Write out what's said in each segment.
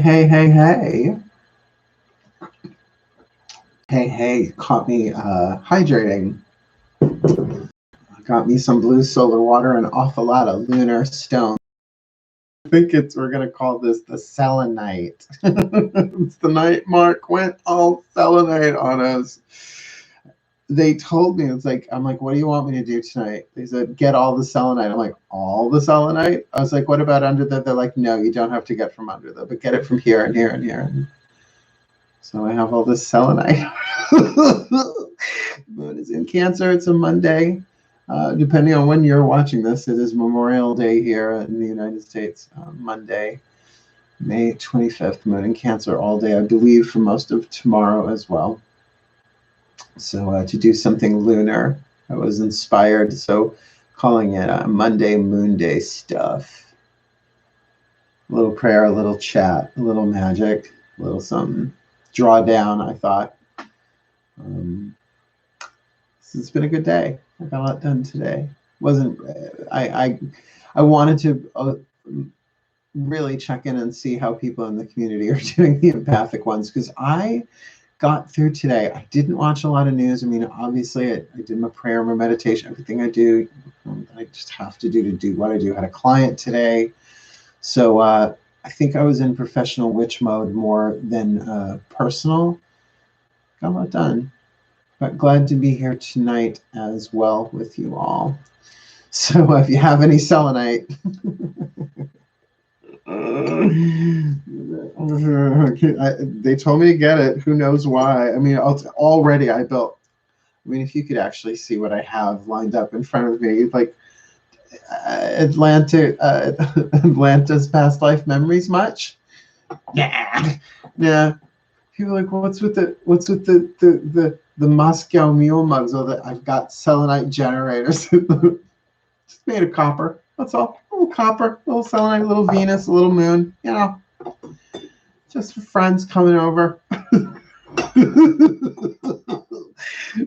hey, hey, hey. Hey, hey, caught me hydrating. Got me some blue solar water and an awful lot of lunar stone. I think we're going to call this the selenite. It's the night Mark went all selenite on us. They told me, I'm like, what do you want me to do tonight? They said, get all the selenite. I'm like, all the selenite? I was like, what about under the? They're like, no, you don't have to get from under the, but get it from here and here and here. So I have all this selenite. Moon is in Cancer. It's a Monday. Depending on when you're watching this, it is Memorial Day here in the United States. Monday, May 25th, Moon in Cancer all day, I believe, for most of tomorrow as well. So to do something lunar, I was inspired. So calling it Monday, Moonday stuff. A little prayer, a little chat, a little magic, a little something. Draw down, I thought. It's been a good day. I got a lot done today. I wanted to really check in and see how people in the community are doing, the empathic ones, because I got through today. I didn't watch a lot of news. I mean, obviously, I did my prayer, my meditation, everything I do. I just have to do what I do. I had a client today. So I think I was in professional witch mode more than personal. Got a lot done. But glad to be here tonight as well with you all. So if you have any selenite, they told me to get it. Who knows why? I mean, already I built. I mean, if you could actually see what I have lined up in front of me, like Atlanta's past life memories much? Yeah. People are like, well, what's with the Moscow Mule mugs? Or that I've got selenite generators. Just made of copper. That's all. A little copper, a little selenite, a little Venus, a little moon. You know, just for friends coming over.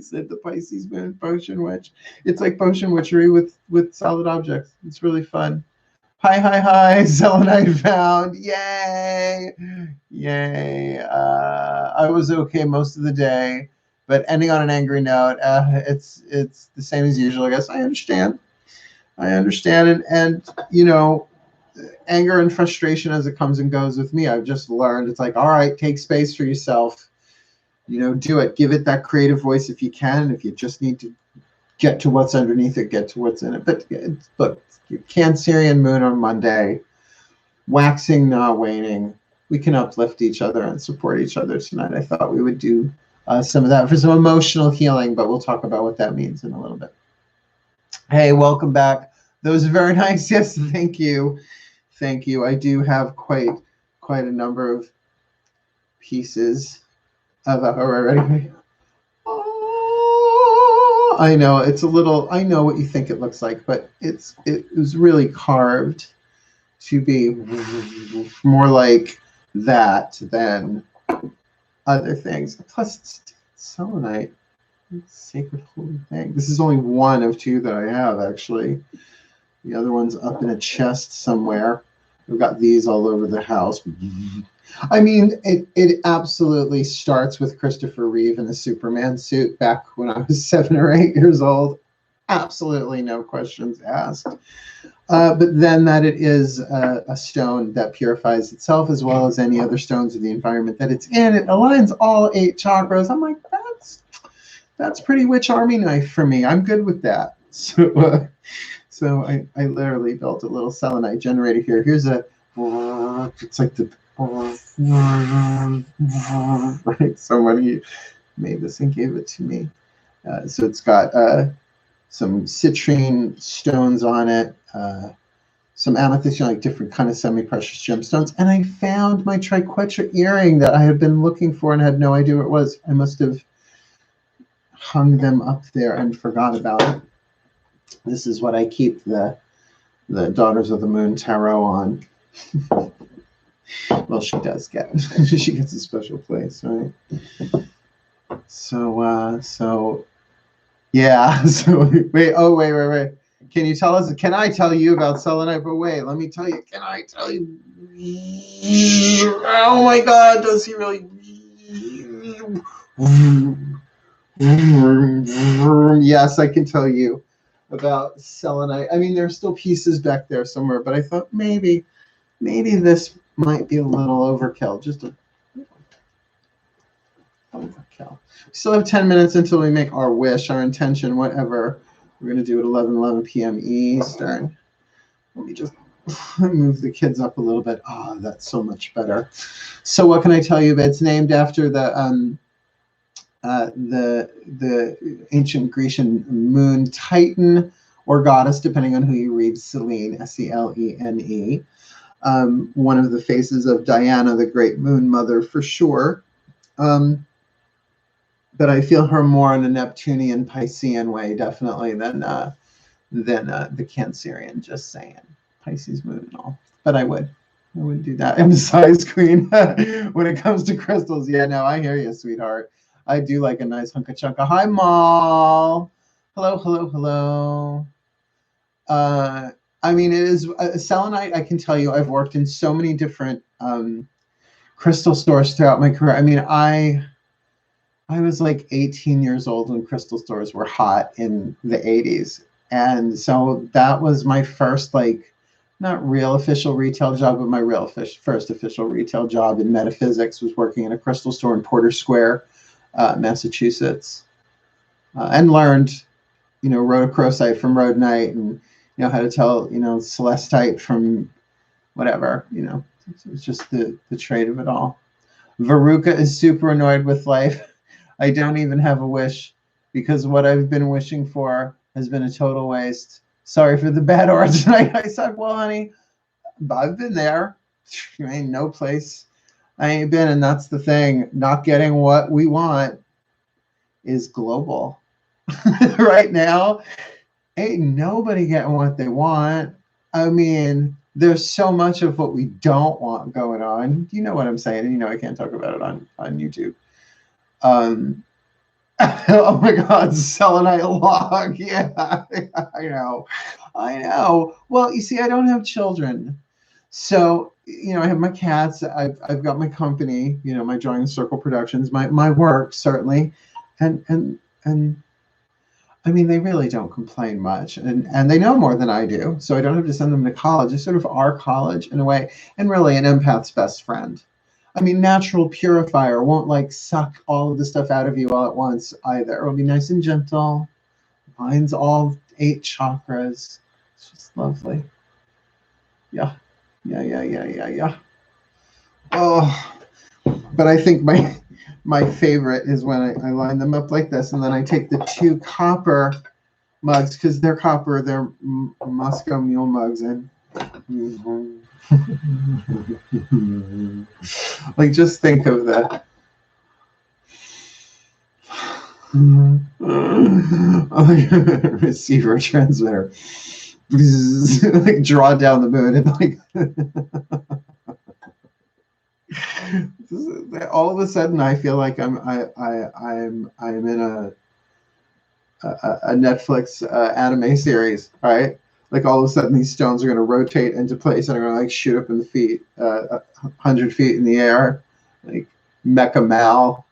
Said the Pisces moon potion witch. It's like potion witchery with solid objects. It's really fun. Hi, selenite found. Yay. I was okay most of the day, but ending on an angry note, it's the same as usual, I guess. I understand, and you know, anger and frustration as it comes and goes with me. I've just learned it's like, all right, take space for yourself. You know, do it. Give it that creative voice if you can. If you just need to get to what's underneath it, get to what's in it. But look, Cancerian moon on Monday, waxing, not waning. We can uplift each other and support each other tonight. I thought we would do some of that for some emotional healing, but we'll talk about what that means in a little bit. Hey, welcome back. Those are very nice. Yes, thank you. I do have quite a number of pieces of already. Oh, I know it's a little. I know what you think it looks like, but it was really carved to be more like that than other things. Plus, it's selenite. It's sacred holy thing. This is only one of two that I have, actually. The other one's up in a chest somewhere. We've got these all over the house. I mean, it absolutely starts with Christopher Reeve in a Superman suit back when I was 7 or 8 years old. Absolutely no questions asked. But then that it is a stone that purifies itself as well as any other stones of the environment that it's in. It aligns all 8 chakras. I'm like, that's pretty witch army knife for me. I'm good with that. So I literally built a little selenite generator here. Here's it's like the right. Somebody made this and gave it to me. So it's got some citrine stones on it, some amethyst, you know, like different kind of semi-precious gemstones. And I found my triquetra earring that I had been looking for and had no idea what it was. I must have hung them up there and forgot about it. This is what I keep the Daughters of the Moon tarot on. Well, she does get. She gets a special place, right? So yeah. So wait. Can you tell us? Can I tell you about selenite? But wait, let me tell you. Can I tell you? Oh my God! Does he really? Yes, I can tell you about selenite. I mean, there's still pieces back there somewhere, but I thought maybe this might be a little overkill. Just a overkill. We still have 10 minutes until we make our wish, our intention, whatever. We're going to do at 11 p.m. Eastern. Let me just move the kids up a little bit. Oh, that's so much better. So what can I tell you? It's named after the ancient Grecian moon titan or goddess, depending on who you read, Selene, S-E-L-E-N-E. One of the faces of Diana, the great moon mother, for sure. But I feel her more in a Neptunian, Piscean way, definitely, than the Cancerian, just saying. Pisces moon and all. But I would do that. I'm a size queen when it comes to crystals. Yeah, no, I hear you, sweetheart. I do like a nice hunka chunka. Hi, Mal. Hello, hello, hello. I mean, it is selenite. I can tell you, I've worked in so many different crystal stores throughout my career. I mean, I was like 18 years old when crystal stores were hot in the 80s. And so that was my first, like, not real official retail job, but my real first official retail job in metaphysics was working in a crystal store in Porter Square, Massachusetts. And learned, rhodochrosite from rhodonite, and, how to tell, celestite from whatever, it's just the trade of it all. Veruca is super annoyed with life. I don't even have a wish because what I've been wishing for has been a total waste. Sorry for the bad origin. I said, well, honey, I've been there. Ain't no place I ain't been, and that's the thing. Not getting what we want is global. Right now, ain't nobody getting what they want. I mean, there's so much of what we don't want going on. You know what I'm saying? I can't talk about it on YouTube. Oh my God, selenite log. Yeah, I know. Well, you see, I don't have children. So, I have my cats. I've got my company, my Drawing the Circle Productions, my work, certainly. And I mean, they really don't complain much, and they know more than I do, so I don't have to send them to college. They sort of are college in a way, and really an empath's best friend. I mean, natural purifier won't like suck all of the stuff out of you all at once either. It'll be nice and gentle. Mine's all 8 chakras. It's just lovely. Yeah. Oh, but I think my favorite is when I line them up like this, and then I take the 2 copper mugs, because they're copper, they're Moscow Mule mugs, and like, just think of that. Receiver, transmitter. Like, draw down the moon, and like all of a sudden I feel like I'm in a Netflix anime series, right? Like, all of a sudden these stones are going to rotate into place and are going to like shoot up in the feet, 100 feet in the air, like Mecha Mal.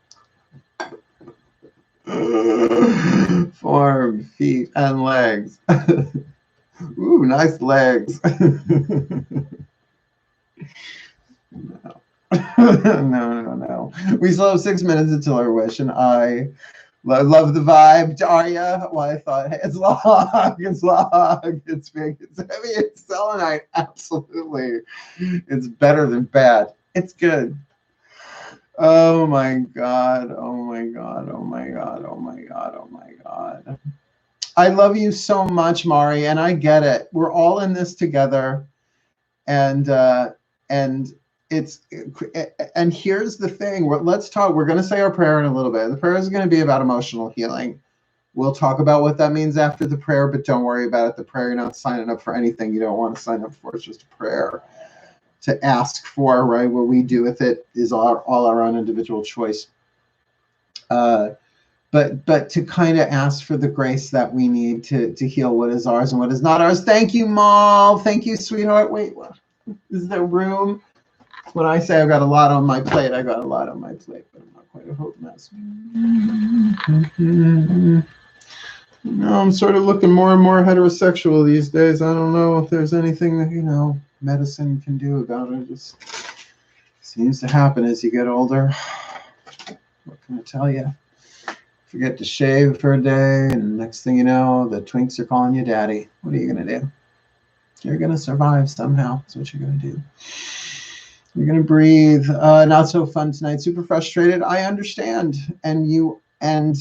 Form, feet, and legs. Ooh, nice legs. No. We still have 6 minutes until our wish, and I love the vibe. Daria, well, I thought, hey, it's long, it's big, it's heavy, it's selenite. Absolutely. It's better than bad. It's good. Oh my God. I love you so much, Mari, and I get it. We're all in this together. And here's the thing. Let's talk. We're going to say our prayer in a little bit. The prayer is going to be about emotional healing. We'll talk about what that means after the prayer, but don't worry about it. The prayer, you're not signing up for anything you don't want to sign up for. It's just a prayer to ask for, right? What we do with it is all our own individual choice. but to kind of ask for the grace that we need to heal what is ours and what is not ours. Thank you, Mal. Thank you, sweetheart. Wait, what? Is there room? When I say I've got a lot on my plate, I got a lot on my plate, but I'm not quite a hot mess. No, I'm sort of looking more and more heterosexual these days. I don't know if there's anything that, you know, medicine can do about it. It just seems to happen as you get older. What can I tell you? Forget to shave for a day, and next thing you know, the twinks are calling you daddy. What are you going to do? You're going to survive somehow. That's what you're going to do. You're going to breathe. Not so fun tonight. Super frustrated. I understand. And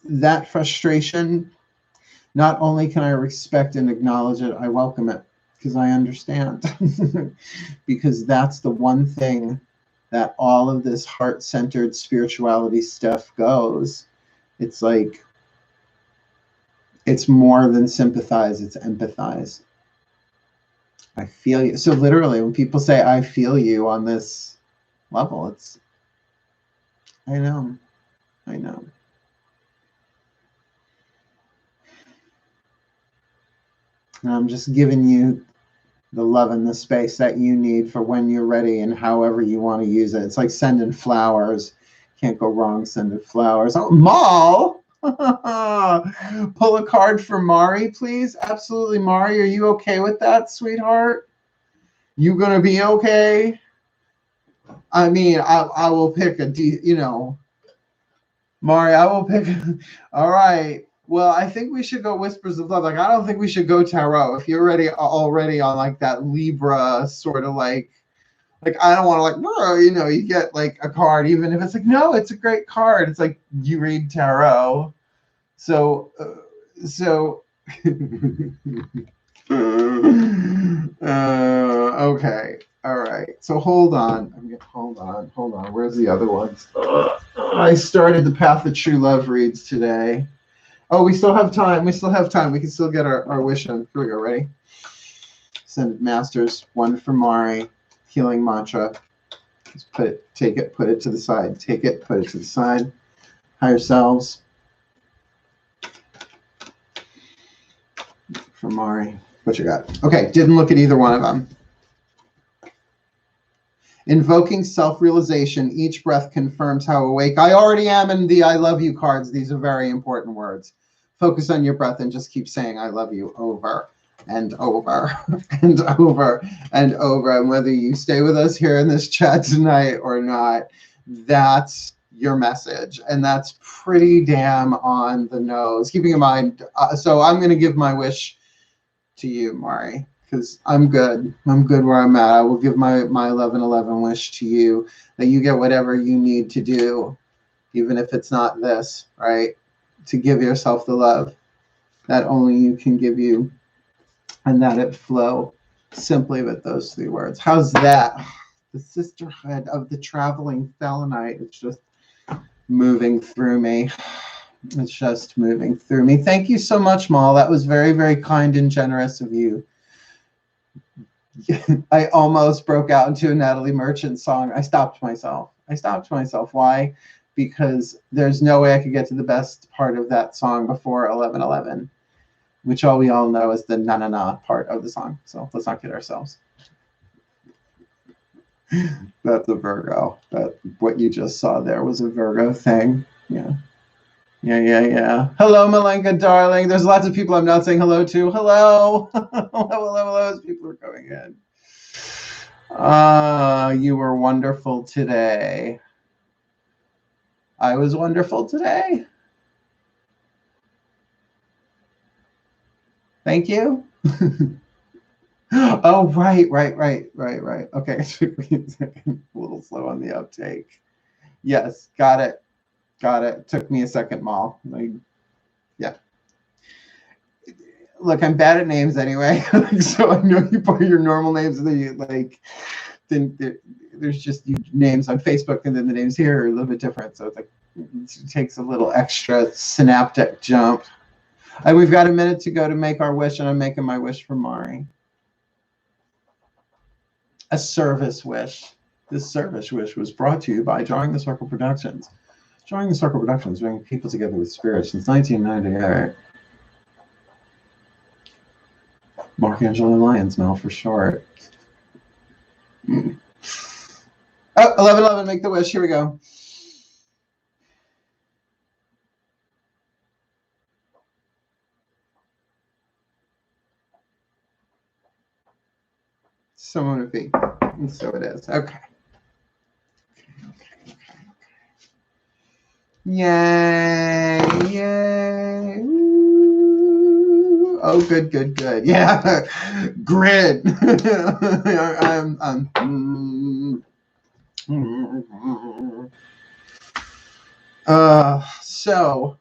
that frustration, not only can I respect and acknowledge it, I welcome it because I understand. Because that's the one thing that all of this heart-centered spirituality stuff goes. It's like, it's more than sympathize, it's empathize. I feel you. So literally, when people say, I feel you on this level, it's, I know. And I'm just giving you the love and the space that you need for when you're ready and however you want to use it. It's like sending flowers. Can't go wrong sending flowers. Oh, Mal! Pull a card for Mari, please. Absolutely, Mari. Are you okay with that, sweetheart? You gonna be okay? I mean, I will pick a Mari, I will pick. All right. Well, I think we should go Whispers of Love. Like, I don't think we should go Tarot. If you're already on like that Libra sort of like I don't want to you get like a card, even if it's like, no, it's a great card. It's like you read Tarot. So okay. All right. So hold on. Hold on. Where's the other ones? I started the Path of True Love reads today. Oh, we still have time. We can still get our wish in. Here we go. Ready? Ascended Masters. One for Mari. Healing mantra. Just take it, put it to the side. Take it, put it to the side. Higher selves. For Mari. What you got? Okay, didn't look at either one of them. Invoking self-realization, each breath confirms how awake I already am in the I love you cards. These are very important words. Focus on your breath and just keep saying I love you over and over and over and over. And whether you stay with us here in this chat tonight or not, that's your message. And that's pretty damn on the nose. Keeping in mind, so I'm going to give my wish to you, Mari. Because I'm good. I'm good where I'm at. I will give my 1111 wish to you that you get whatever you need to do, even if it's not this, right? To give yourself the love that only you can give you, and that it flow simply with those 3 words. How's that? The sisterhood of the traveling Selenite. It's just moving through me. It's just moving through me. Thank you so much, Mal. That was very, very kind and generous of you. I almost broke out into a Natalie Merchant song. I stopped myself. Why? Because there's no way I could get to the best part of that song before 1111, which we all know is the na-na-na part of the song. So let's not kid ourselves. That's a Virgo. What you just saw there was a Virgo thing. Yeah. Hello, Malenka, darling. There's lots of people I'm not saying hello to. Hello. hello. As people are coming in. You were wonderful today. I was wonderful today. Thank you. Oh, right. Okay, it took me a second. A little slow on the uptake. Yes, got it. Took me a second, Mal. Yeah. Look, I'm bad at names anyway, so I know you put your normal names, and then you then there's just names on Facebook, and then the names here are a little bit different. So it's like it takes a little extra synaptic jump. And we've got a minute to go to make our wish, and I'm making my wish for Mari. A service wish. This service wish was brought to you by Drawing the Circle Productions. Drawing the Circle Productions, bringing people together with spirit since 1998. Mark Angelo Lyons, Mel for short. Oh, 1111, make the wish. Here we go. So won't it be? And so it is. Okay. Yay! Yay! Ooh. Oh, good, good, good. Yeah, grid. So,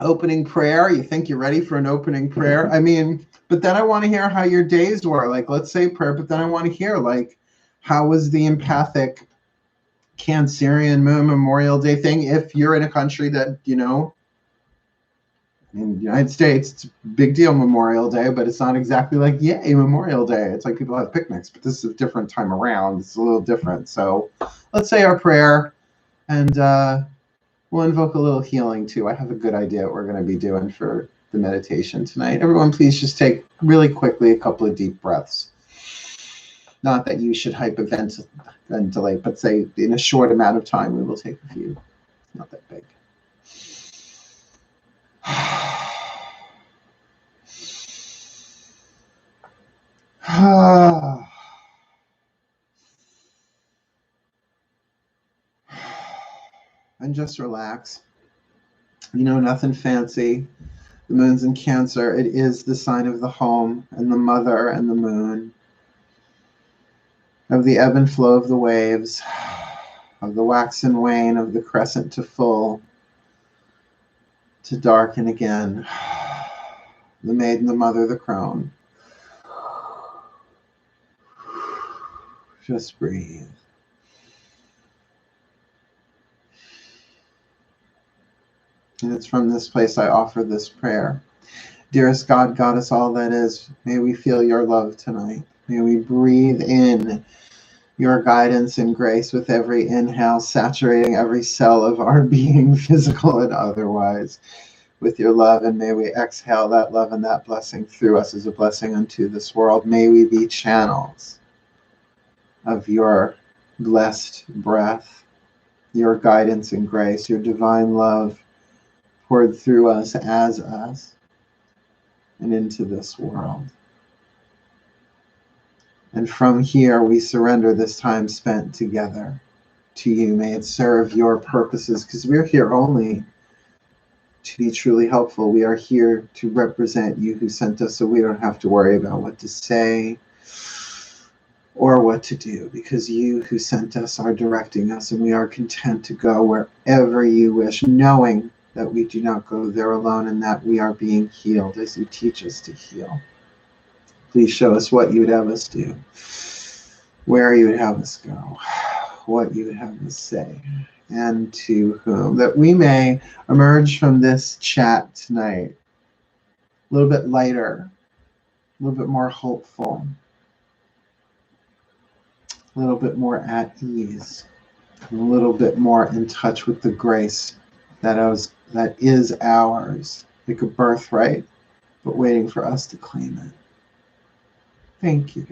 opening prayer. You think you're ready for an opening prayer? I mean, but then I want to hear how your days were. Like, let's say prayer, but then I want to hear, like, how was the empathic Cancerian Moon Memorial Day thing? If you're in a country that, you know, in the United States, it's a big deal Memorial Day, but it's not exactly like, yay, Memorial Day. It's like people have picnics, but this is a different time around. It's a little different. So let's say our prayer, and we'll invoke a little healing too. I have a good idea what we're going to be doing for the meditation tonight. Everyone, please just take really quickly a couple of deep breaths. Not that you should hyperventilate, but say in a short amount of time, we will take a few. Not that big. And just relax. You know, nothing fancy. The moon's in Cancer. It is the sign of the home and the mother and the moon, of the ebb and flow of the waves, of the wax and wane, of the crescent to full, to darken again, the maiden, the mother, the crone. Just breathe. And it's from this place I offer this prayer. Dearest God, Goddess, all that is, may we feel your love tonight. May we breathe in your guidance and grace with every inhale, saturating every cell of our being, physical and otherwise, with your love. And may we exhale that love and that blessing through us as a blessing unto this world. May we be channels of your blessed breath, your guidance and grace, your divine love poured through us as us and into this world. And from here, we surrender this time spent together to you. May it serve your purposes, because we're here only to be truly helpful. We are here to represent you who sent us, so we don't have to worry about what to say or what to do, because you who sent us are directing us, and we are content to go wherever you wish, knowing that we do not go there alone and that we are being healed as you teach us to heal. Please show us what you would have us do, where you would have us go, what you would have us say, and to whom, that we may emerge from this chat tonight a little bit lighter, a little bit more hopeful, a little bit more at ease, a little bit more in touch with the grace that is ours, like a birthright, but waiting for us to claim it. Thank you.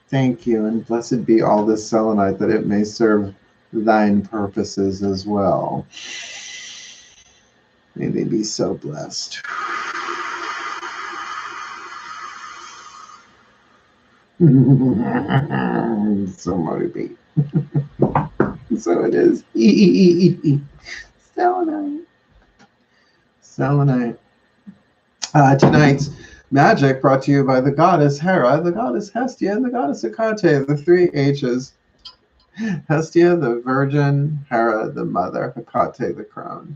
Thank you, and blessed be all this selenite, that it may serve thine purposes as well. May they be so blessed. So motivated. So it is. Selenite. Selenite. Tonight's magic brought to you by the goddess Hera, the goddess Hestia, and the goddess Hecate, the three H's. Hestia, the virgin; Hera, the mother; Hecate, the crone.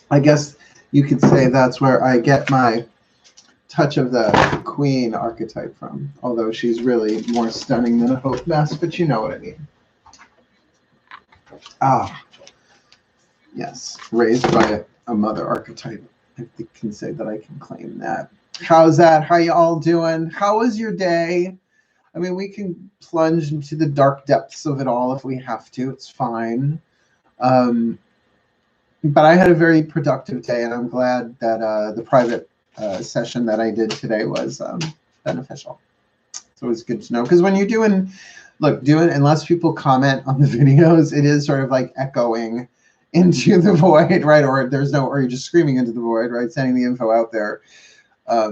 I guess you could say that's where I get my touch of the queen archetype from, although she's really more stunning than a hope mask, but you know what I mean. Ah, yes, raised by a mother archetype. I can say that I can claim that. How's that? How you all doing? How was your day? I mean, we can plunge into the dark depths of it all if we have to. It's fine. But I had a very productive day, and I'm glad that the private session that I did today was beneficial. So it's good to know, because when you're doing, unless people comment on the videos, it is sort of like echoing into the void, right? Or or you're just screaming into the void, right? Sending the info out there. I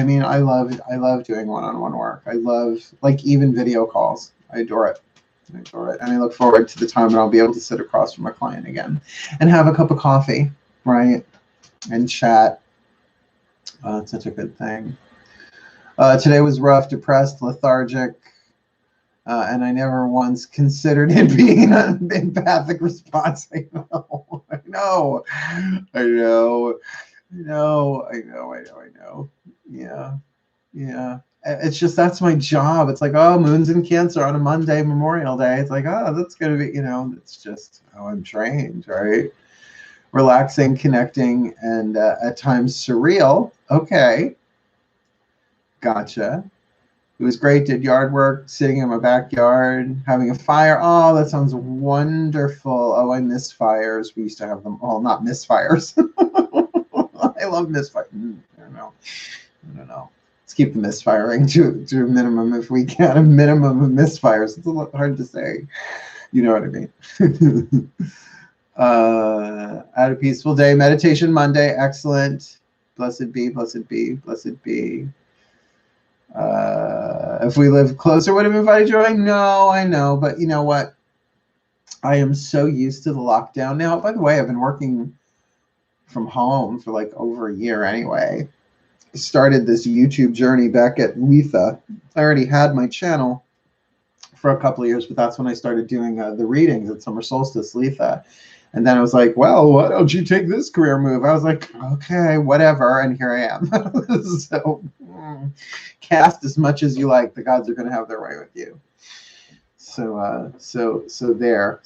mean, I love doing one-on-one work. I love, like, even video calls. I adore it. I adore it. And I look forward to the time when I'll be able to sit across from a client again and have a cup of coffee, right? And chat. It's such a good thing. Today was rough, depressed, lethargic, and I never once considered it being an empathic response. I know. Yeah. It's just, that's my job. It's like, oh, Moon's in Cancer on a Monday, Memorial Day. It's like, oh, that's going to be, it's just how I'm trained, right? Relaxing, connecting, and at times surreal. Okay. Gotcha. It was great. Did yard work, sitting in my backyard, having a fire. Oh, that sounds wonderful. Oh, I miss fires. We used to have them. Well, not misfires. I love misfire. I don't know. Let's keep the misfiring to a minimum if we can. A minimum of misfires. It's a little hard to say. You know what I mean? Had a peaceful day. Meditation Monday. Excellent. Blessed be, blessed be, blessed be. If we lived closer, would have invited you. No, I know. But you know what? I am so used to the lockdown now. By the way, I've been working from home for like over a year anyway. I started this YouTube journey back at Letha. I already had my channel for a couple of years, but that's when I started doing the readings at Summer Solstice Letha. And then I was like, well, why don't you take this career move? I was like, okay, whatever. And here I am. So cast as much as you like. The gods are going to have their way with you. So there.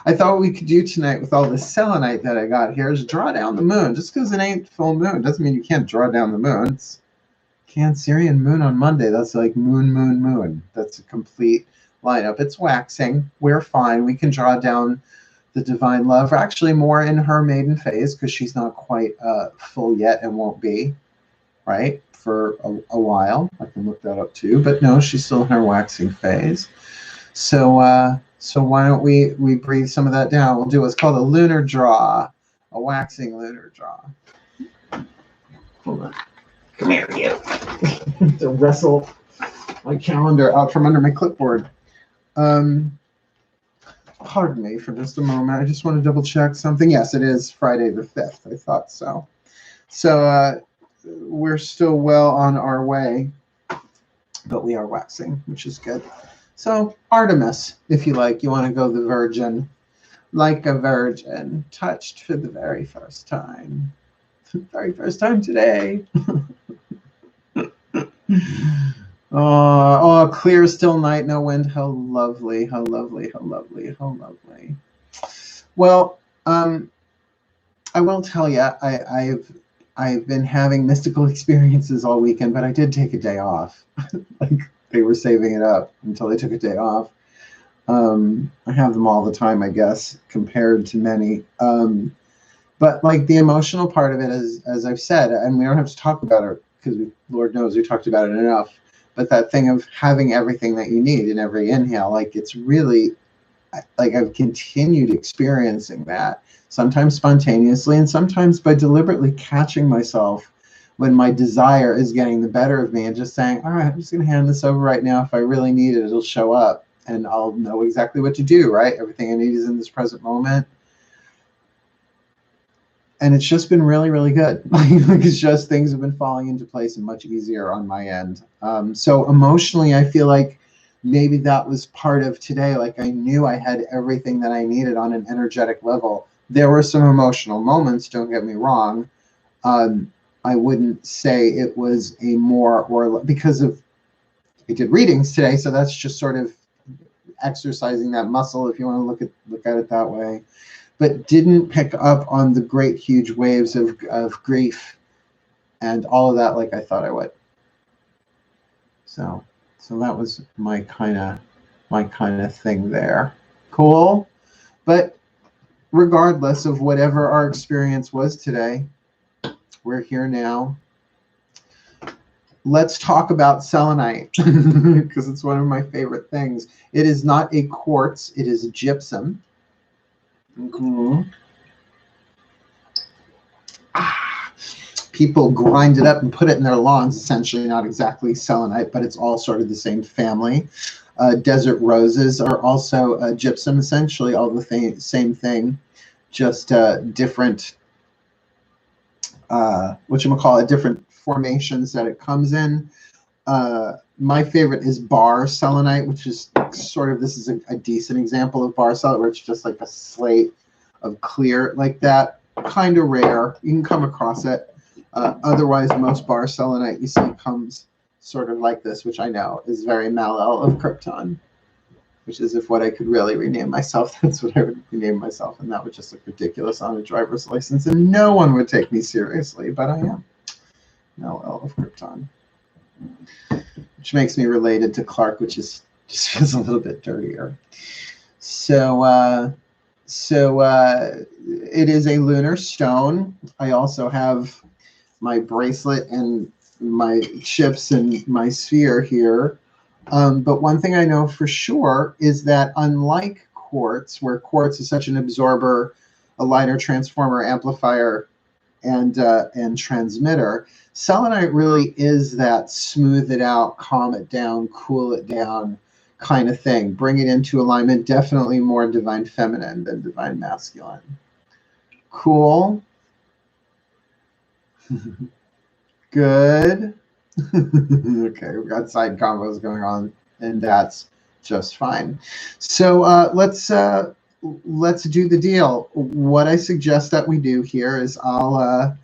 I thought what we could do tonight with all the selenite that I got here is draw down the moon. Just because it ain't full moon doesn't mean you can't draw down the moon. It's Cancerian moon on Monday. That's like moon. That's a complete lineup. It's waxing. We're fine. We can draw down the divine love. We're actually more in her maiden phase because she's not quite full yet and won't be, right, for a while. I can look that up too. But no, she's still in her waxing phase. So why don't we breathe some of that down? We'll do what's called a lunar draw, a waxing lunar draw. Hold on. Come here, you. To wrestle my calendar out from under my clipboard. Pardon me for just a moment. I just want to double check something. Yes, it is Friday the 5th. I thought so. So we're still well on our way, but we are waxing, which is good. So Artemis, if you like, you want to go the virgin, like a virgin, touched for the very first time. Very first time today. Oh, clear, still night, no wind. How lovely, how lovely, how lovely, how lovely. Well, I will tell you, I've been having mystical experiences all weekend, but I did take a day off. Like they were saving it up until they took a day off. I have them all the time, I guess, compared to many. But like the emotional part of it, as I've said, and we don't have to talk about it because Lord knows we talked about it enough. But that thing of having everything that you need in every inhale, like it's really, like I've continued experiencing that, sometimes spontaneously and sometimes by deliberately catching myself when my desire is getting the better of me and just saying, all right, I'm just going to hand this over right now. If I really need it, it'll show up and I'll know exactly what to do, right? Everything I need is in this present moment. And it's just been really, really good. It's just things have been falling into place and much easier on my end. So emotionally, I feel like maybe that was part of today. Like I knew I had everything that I needed on an energetic level. There were some emotional moments, don't get me wrong. I wouldn't say it was a more or because of, I did readings today. So that's just sort of exercising that muscle, if you want to look at it that way. But didn't pick up on the great huge waves of grief and all of that like I thought I would. So that was my kind of thing there. Cool. But regardless of whatever our experience was today, we're here now. Let's talk about selenite because it's one of my favorite things. It is not a quartz, it is a gypsum. People grind it up and put it in their lawns, essentially not exactly selenite, but it's all sort of the same family. Desert roses are also gypsum, essentially all the same thing, just different, different formations that it comes in. My favorite is bar selenite, which is sort of, this is a decent example of bar selenite, where it's just like a slate of clear like that. Kind of rare. You can come across it. Otherwise, most bar selenite you see comes sort of like this, which I know is very Mal-El of Krypton, which is if what I could really rename myself, that's what I would rename myself, and that would just look ridiculous on a driver's license, and no one would take me seriously, but I am Mal-El of Krypton, which makes me related to Clark, which is just feels a little bit dirtier. So it is a lunar stone. I also have my bracelet and my chips and my sphere here. But one thing I know for sure is that unlike quartz, where quartz is such an absorber, a liner, transformer, amplifier, and transmitter, selenite really is that smooth it out, calm it down, cool it down kind of thing. Bring it into alignment, definitely more divine feminine than divine masculine. Cool. Good. Okay, we've got side combos going on, and that's just fine. So let's do the deal. What I suggest that we do here is I'll,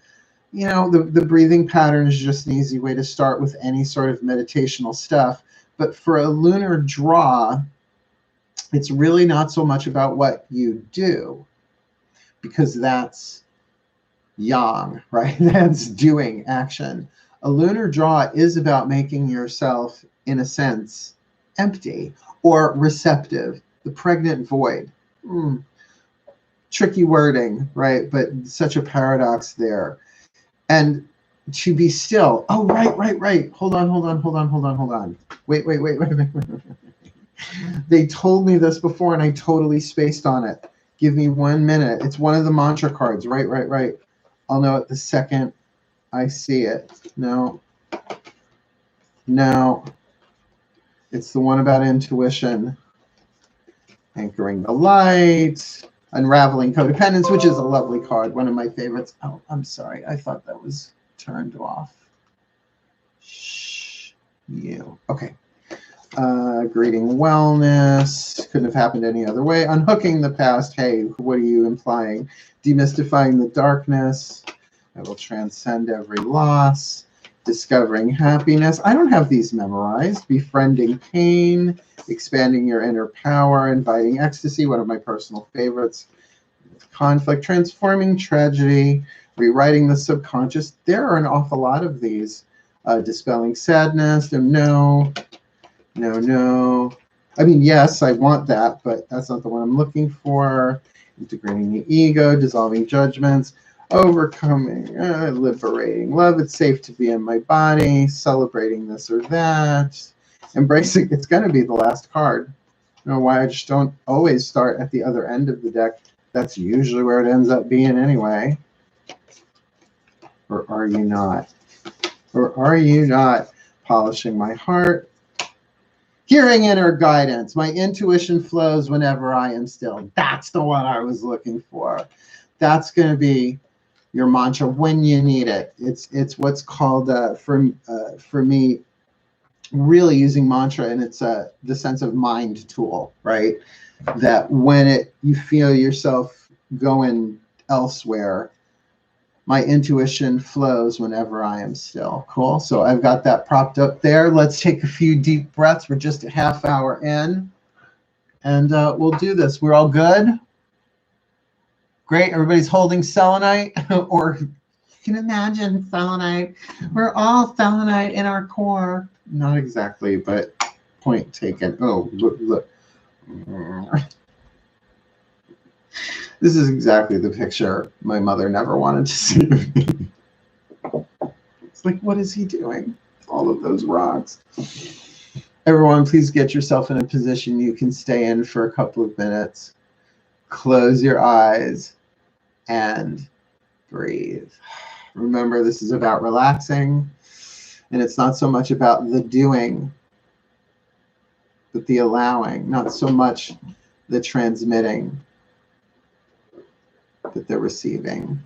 the breathing pattern is just an easy way to start with any sort of meditational stuff. But for a lunar draw, it's really not so much about what you do, because that's yang, right? That's doing action. A lunar draw is about making yourself, in a sense, empty or receptive, the pregnant void. Tricky wording, right? But such a paradox there. And to be still. Oh, right. Hold on. Wait. They told me this before and I totally spaced on it. Give me 1 minute. It's one of the mantra cards. Right. I'll know it the second I see it. No. It's the one about intuition. Anchoring the light. Unraveling codependence, which is a lovely card. One of my favorites. Oh, I'm sorry. I thought that was turned off. Shh. You. Okay. Greeting wellness. Couldn't have happened any other way. Unhooking the past. Hey, what are you implying? Demystifying the darkness. I will transcend every loss. Discovering happiness. I don't have these memorized. Befriending pain. Expanding your inner power. Inviting ecstasy. One of my personal favorites. Conflict. Transforming tragedy. Rewriting the subconscious. There are an awful lot of these. Dispelling sadness. No. I mean, yes, I want that, but that's not the one I'm looking for. Integrating the ego. Dissolving judgments. Overcoming, liberating love. It's safe to be in my body. Celebrating this or that. Embracing. It's going to be the last card. You know why I just don't always start at the other end of the deck. That's usually where it ends up being anyway. Or are you not? Polishing my heart. Hearing inner guidance. My intuition flows whenever I am still. That's the one I was looking for. That's going to be your mantra when you need it. It's what's called for me really using mantra, and it's the sense of mind tool, right? That when you feel yourself going elsewhere, my intuition flows whenever I am still. Cool. So I've got that propped up there. Let's take a few deep breaths. We're just a half hour in, and we'll do this. We're all good. Great. Everybody's holding selenite or You can imagine selenite. We're all selenite in our core. Not exactly, but point taken. Oh, look. This is exactly the picture my mother never wanted to see of me. It's like, what is he doing? All of those rocks. Everyone, please get yourself in a position you can stay in for a couple of minutes. Close your eyes and breathe. Remember, this is about relaxing, and it's not so much about the doing, but the allowing, not so much the transmitting, but the receiving.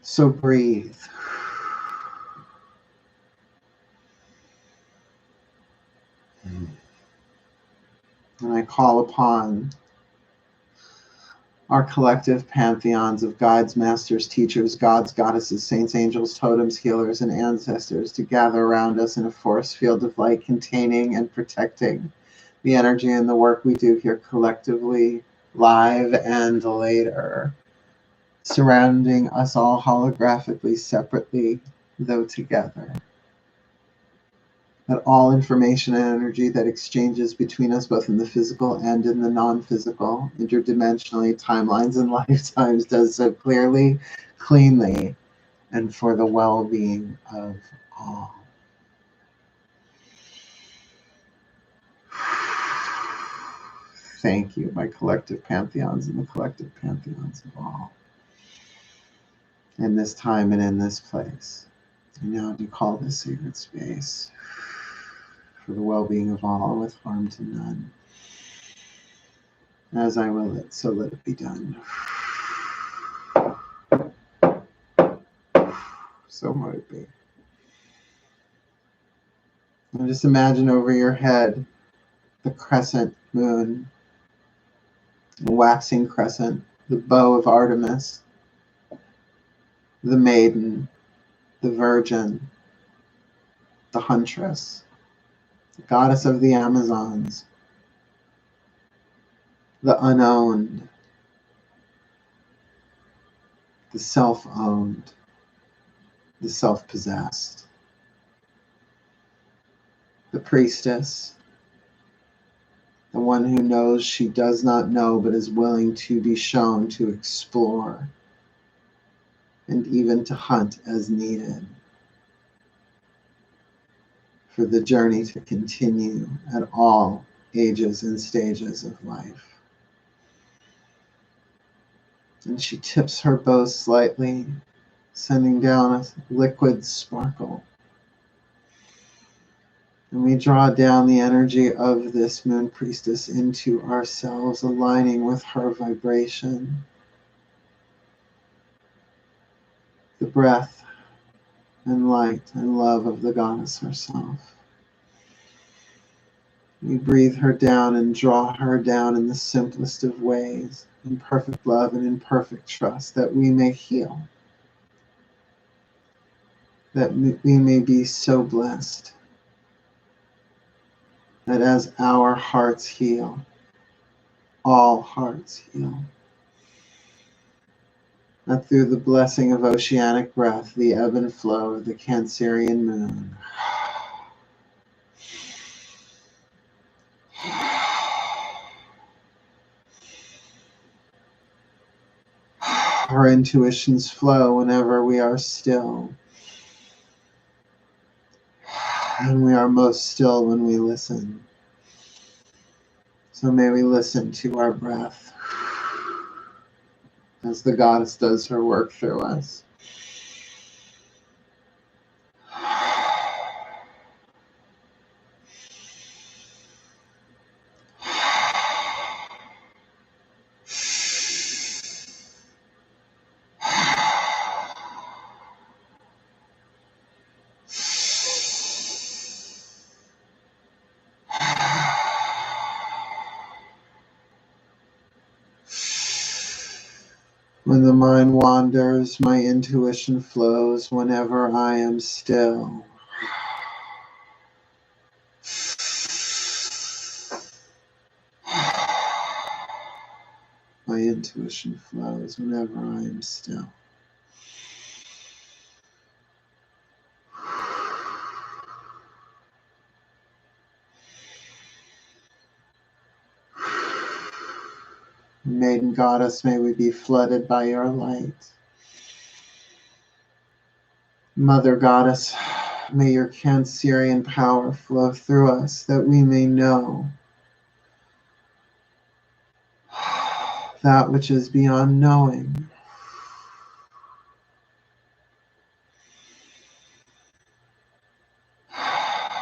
So breathe. And I call upon our collective pantheons of guides, masters, teachers, gods, goddesses, saints, angels, totems, healers, and ancestors to gather around us in a force field of light, containing and protecting the energy and the work we do here collectively, live and later, surrounding us all holographically, separately, though together. That all information and energy that exchanges between us, both in the physical and in the non-physical, interdimensionally, timelines and lifetimes, does so clearly, cleanly, and for the well-being of all. Thank you, my collective pantheons and the collective pantheons of all. In this time and in this place. And now do call this sacred space for the well-being of all, with harm to none. As I will it, so let it be done. So might it be. And just imagine over your head the crescent moon, the waxing crescent, the bow of Artemis, the maiden, the virgin, the huntress, the goddess of the Amazons, the unowned, the self-owned, the self-possessed, the priestess, the one who knows she does not know but is willing to be shown, to explore, and even to hunt as needed, for the journey to continue at all ages and stages of life. And she tips her bow slightly, sending down a liquid sparkle. And we draw down the energy of this moon priestess into ourselves, aligning with her vibration. The breath and light and love of the goddess herself. We breathe her down and draw her down in the simplest of ways, in perfect love and in perfect trust, that we may heal, that we may be so blessed, that as our hearts heal, all hearts heal. That through the blessing of oceanic breath, the ebb and flow of the Cancerian moon, our intuitions flow whenever we are still. And we are most still when we listen. So may we listen to our breath as the goddess does her work through us. When the mind wanders, my intuition flows whenever I am still. My intuition flows whenever I am still. Maiden Goddess, may we be flooded by your light. Mother Goddess, may your Cancerian power flow through us that we may know that which is beyond knowing.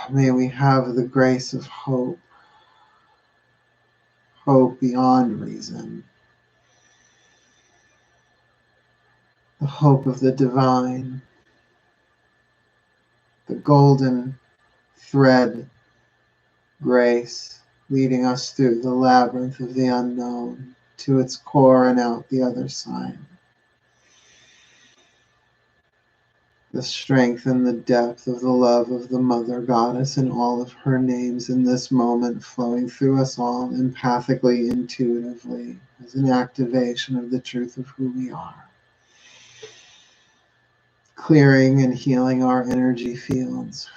May we have the grace of hope, hope beyond reason, the hope of the divine, the golden thread grace leading us through the labyrinth of the unknown to its core and out the other side. The strength and the depth of the love of the Mother Goddess and all of her names in this moment flowing through us all empathically, intuitively, as an activation of the truth of who we are. Clearing and healing our energy fields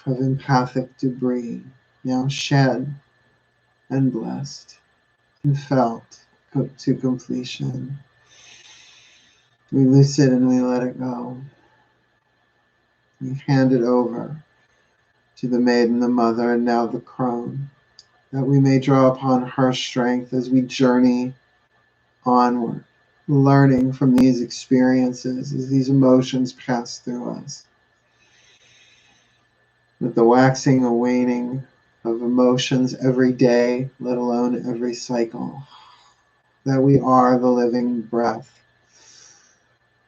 of empathic debris, now shed and blessed and felt to completion. We loose it and we let it go. We hand it over to the Maiden, the Mother, and now the Crone, that we may draw upon her strength as we journey onward, learning from these experiences as these emotions pass through us. With the waxing and waning of emotions every day, let alone every cycle, that we are the living breath,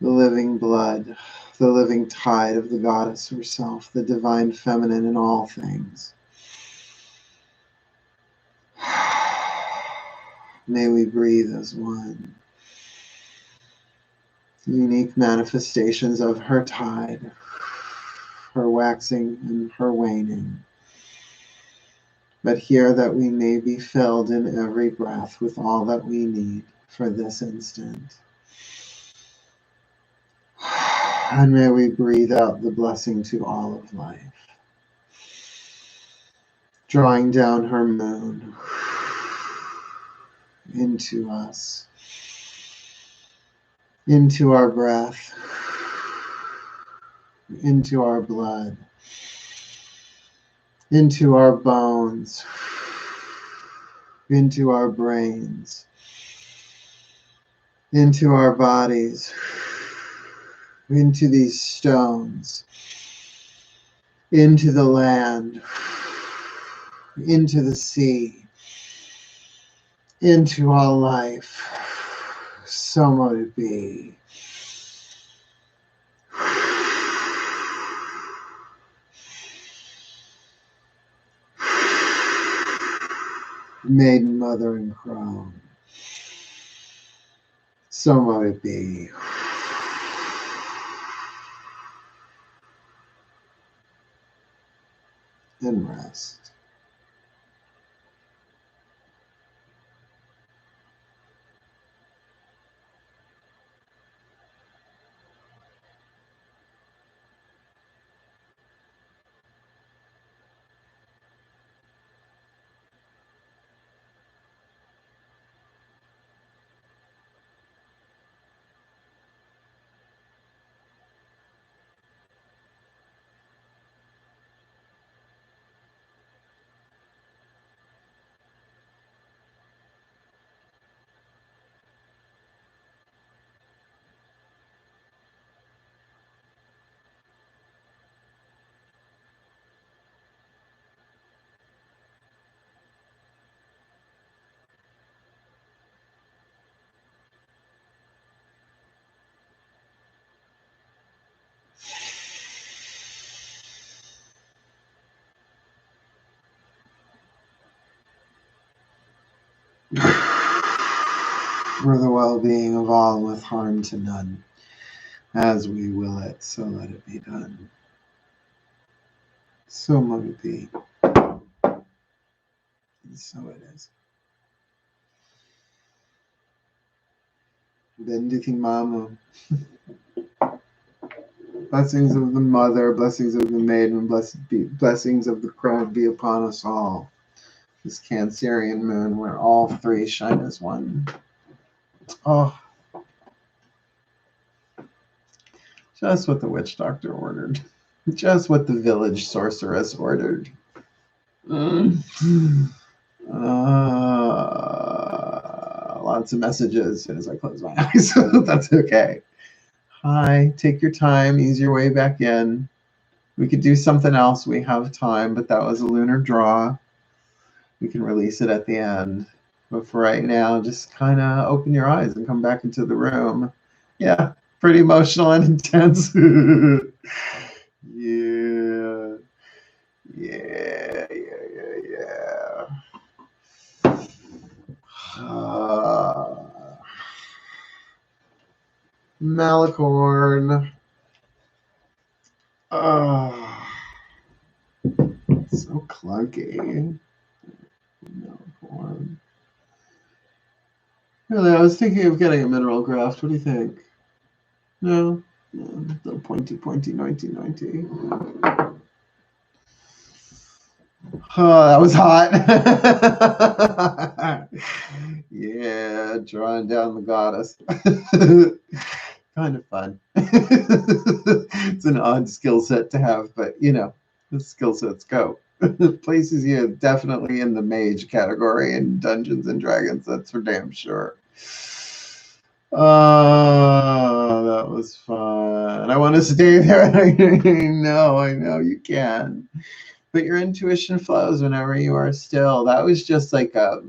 the living blood, the living tide of the Goddess herself, the divine feminine in all things. May we breathe as one. Unique manifestations of her tide, her waxing and her waning. But here that we may be filled in every breath with all that we need for this instant. And may we breathe out the blessing to all of life. Drawing down her moon into us, into our breath, into our blood, into our bones, into our brains, into our bodies, into these stones, into the land, into the sea, into all life. So mote it be. Maiden, Mother, and Crone. So mote it be. And rest. For the well-being of all with harm to none. As we will it, so let it be done. So mote it be. And so it is. Benditing Mama. Blessings of the Mother, blessings of the Maiden, blessings of the Crowd be upon us all. This Cancerian moon, where all three shine as one. Oh, just what the witch doctor ordered. Just what the village sorceress ordered. Lots of messages as soon as I close my eyes. That's okay. Hi, take your time, ease your way back in. We could do something else. We have time, but that was a lunar draw. We can release it at the end. But for right now, just kind of open your eyes and come back into the room. Yeah, pretty emotional and intense. Yeah. Yeah. Malicorn. So clunky. Malicorn. Really, I was thinking of getting a mineral graft. What do you think? No? The pointy, 1990. Oh, that was hot. Yeah, drawing down the goddess. Kind of fun. It's an odd skill set to have, but you know, the skill sets go. Places you definitely in the mage category in Dungeons and Dragons, that's for damn sure. Oh, that was fun. I want to stay there. I know you can. But your intuition flows whenever you are still. That was just like that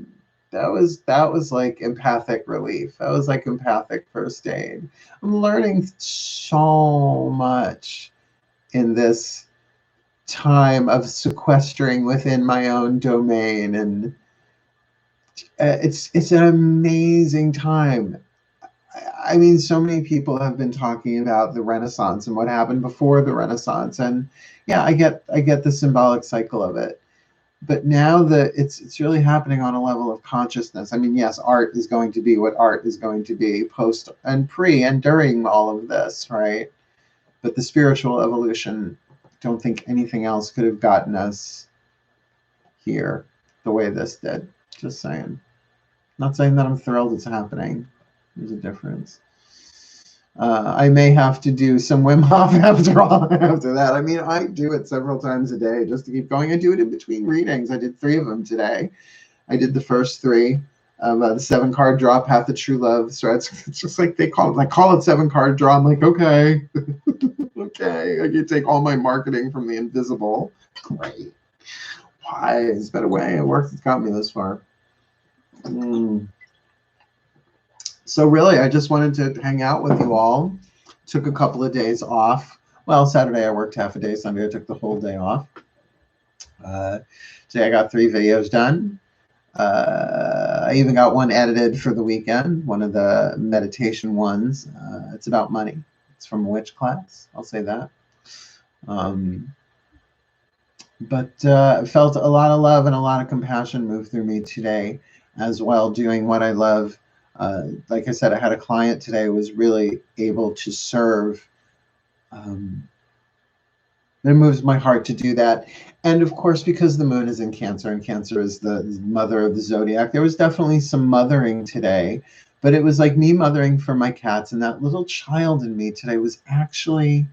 was like empathic relief. That was like empathic first aid. I'm learning so much in this time of sequestering within my own domain, and it's an amazing time. I mean, so many people have been talking about the Renaissance and what happened before the Renaissance, and yeah, I get the symbolic cycle of it. But now that it's really happening on a level of consciousness. I mean, yes, art is going to be what art is going to be post and pre and during all of this, right? But the spiritual evolution, I don't think anything else could have gotten us here the way this did. Just saying. Not saying that I'm thrilled it's happening. There's a difference. I may have to do some Wim Hof after all after that. I mean, I do it several times a day just to keep going. I do it in between readings. I did 3 of them today. I did the first 3. The 7-card draw, Path of True Love. So it's just like they call it 7-card draw. I'm like, okay. Okay. I can take all my marketing from the invisible. Great. Why? There's a better way. It works. It's got me this far. So really, I just wanted to hang out with you all. Took a couple of days off. Well, Saturday I worked half a day. Sunday I took the whole day off. Today I got 3 videos done. I even got one edited for the weekend, one of the meditation ones. It's about money. It's from WITCHCLASS. I'll say that. But felt a lot of love and a lot of compassion move through me today as well, doing what I love. Like I said, I had a client today who was really able to serve. It moves my heart to do that. And of course, because the moon is in Cancer and Cancer is the mother of the zodiac, there was definitely some mothering today, but it was like me mothering for my cats. And that little child in me today was actually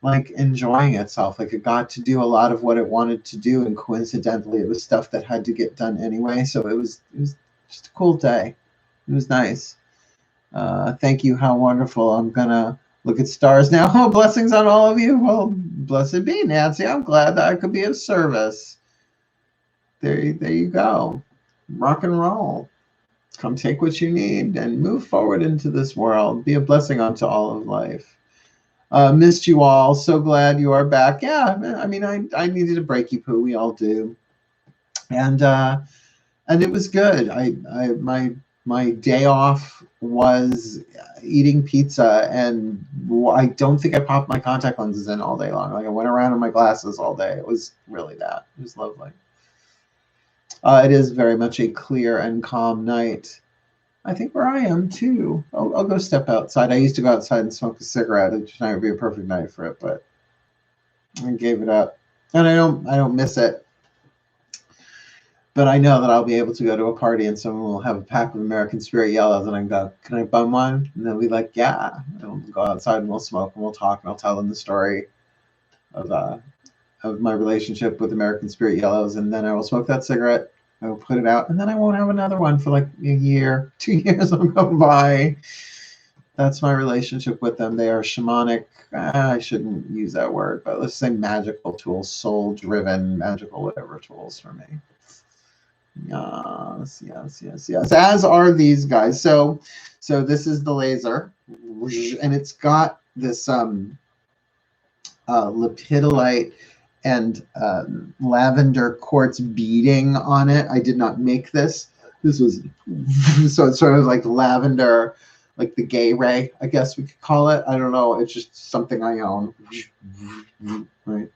like enjoying itself. Like it got to do a lot of what it wanted to do. And coincidentally, it was stuff that had to get done anyway. So it was just a cool day. It was nice. Thank you. How wonderful. I'm going to look at stars now. Oh, blessings on all of you. Well, blessed be, Nancy. I'm glad that I could be of service. There you go. Rock and roll. Come take what you need and move forward into this world. Be a blessing unto all of life. Missed you all. So glad you are back. Yeah, I mean, I needed a breaky poo. We all do. And it was good. My day off was eating pizza, and I don't think I popped my contact lenses in all day long. Like I went around in my glasses all day. It was really that. It was lovely. It is very much a clear and calm night. I think where I am too. I'll go step outside. I used to go outside and smoke a cigarette. Tonight would be a perfect night for it, but I gave it up. And I don't miss it. But I know that I'll be able to go to a party and someone will have a pack of American Spirit Yellows and I can go, can I bum one? And they'll be like, yeah. And we'll go outside and we'll smoke and we'll talk and I'll tell them the story of my relationship with American Spirit Yellows. And then I will smoke that cigarette. I will put it out and then I won't have another one for like a year. 2 years will go by. That's my relationship with them. They are shamanic. I shouldn't use that word, but let's say magical tools, soul-driven, magical whatever tools for me. Yes. As are these guys. So this is the laser, and it's got this lepidolite and lavender quartz beading on it. I did not make this. This was so it's sort of like lavender, like the gay ray, I guess we could call it. I don't know. It's just something I own. Right.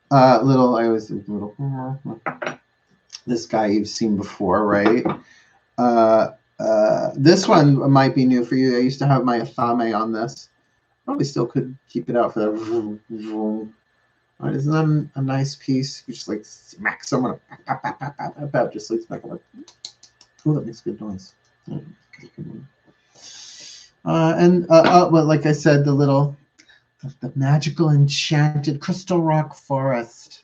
I always think little. This guy you've seen before, right? This one might be new for you. I used to have my Athame on this. Probably still could keep it out for that. Right, isn't that a nice piece? You just like smack someone, just like smack them. Oh, that makes good noise. Well, like I said, the magical enchanted crystal rock forest.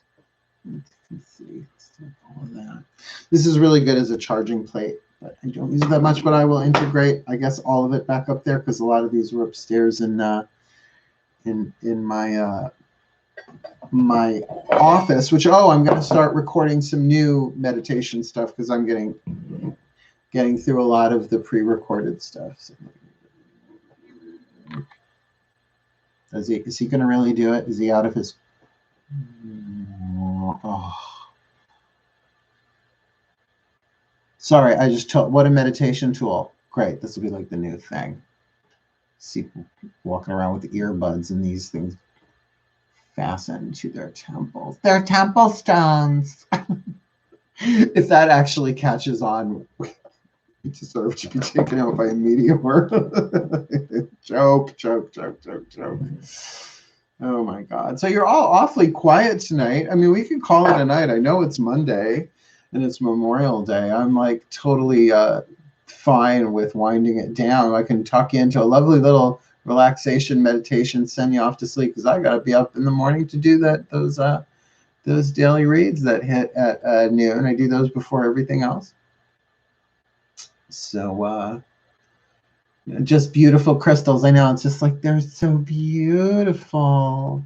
Let's see. All of that. This is really good as a charging plate, but I don't use it that much. But I will integrate, I guess, all of it back up there because a lot of these were upstairs in my my office. Which I'm going to start recording some new meditation stuff because I'm getting through a lot of the pre-recorded stuff. So, is he going to really do it? Is he out of his? Oh. Sorry, I just told. What a meditation tool! Great, this will be like the new thing. See people walking around with earbuds and these things fastened to their temples. They're temple stones. If that actually catches on, it deserves to be taken out by a meteor. Joke. Oh my God. So you're all awfully quiet tonight. I mean, we can call it a night. I know it's Monday and it's Memorial Day. I'm like totally fine with winding it down. I can tuck you into a lovely little relaxation meditation, send you off to sleep because I got to be up in the morning to do those daily reads that hit at noon. I do those before everything else. So just beautiful crystals. I know, it's just like they're so beautiful.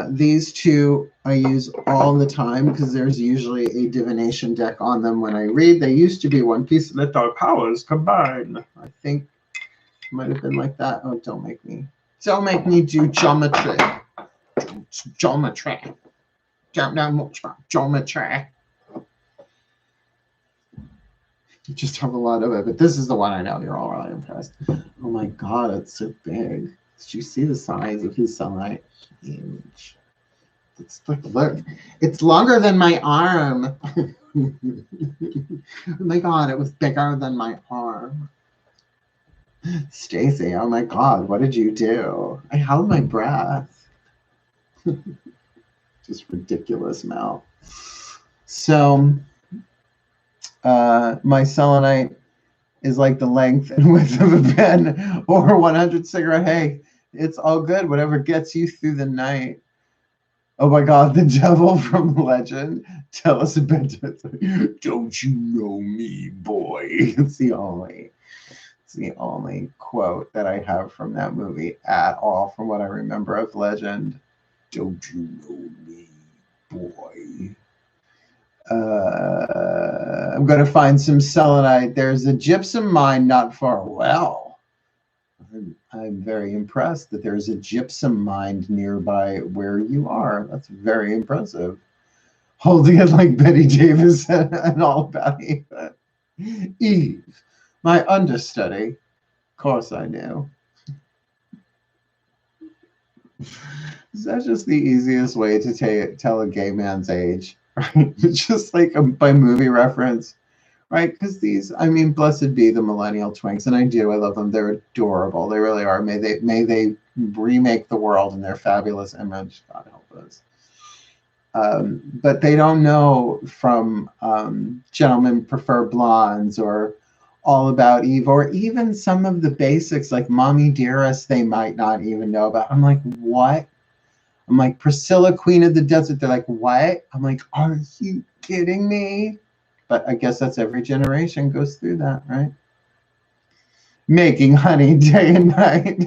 These two I use all the time because there's usually a divination deck on them when I read. They used to be one piece. Let our powers combine. I think it might have been like that. Oh, don't make me do geometry. Geometry. Don't know much about geometry. You just have a lot of it, but this is the one I know you're all really impressed. Oh my God, it's so big. Did you see the size of his selenite? Huge. It's like, look, it's longer than my arm. Oh my God, it was bigger than my arm. Stacy, oh my God, what did you do? I held my breath. Just ridiculous, Mel. So my selenite is like the length and width of a pen or 100 cigarette. Hey, it's all good. Whatever gets you through the night. Oh my God, the devil from Legend. Tell us a bedtime. Don't you know me, boy? It's the only quote that I have from that movie at all, from what I remember of Legend. Don't you know me, boy? I'm going to find some selenite. There's a gypsum mine not far. Well, I'm very impressed that there's a gypsum mine nearby where you are. That's very impressive. Holding it like Betty Davis and all about Eve. Eve, my understudy. Of course I knew. Is that just the easiest way to tell a gay man's age? Right? Just like by movie reference. right? Because these, I mean, blessed be the millennial twinks, and I do, I love them. They're adorable. They really are. May they remake the world in their fabulous image. God help us. But they don't know from Gentlemen Prefer Blondes or All About Eve, or even some of the basics like Mommy Dearest, they might not even know about. I'm like, what? I'm like, Priscilla, Queen of the Desert. They're like, what? I'm like, are you kidding me? But I guess that's every generation goes through that, right? Making honey day and night.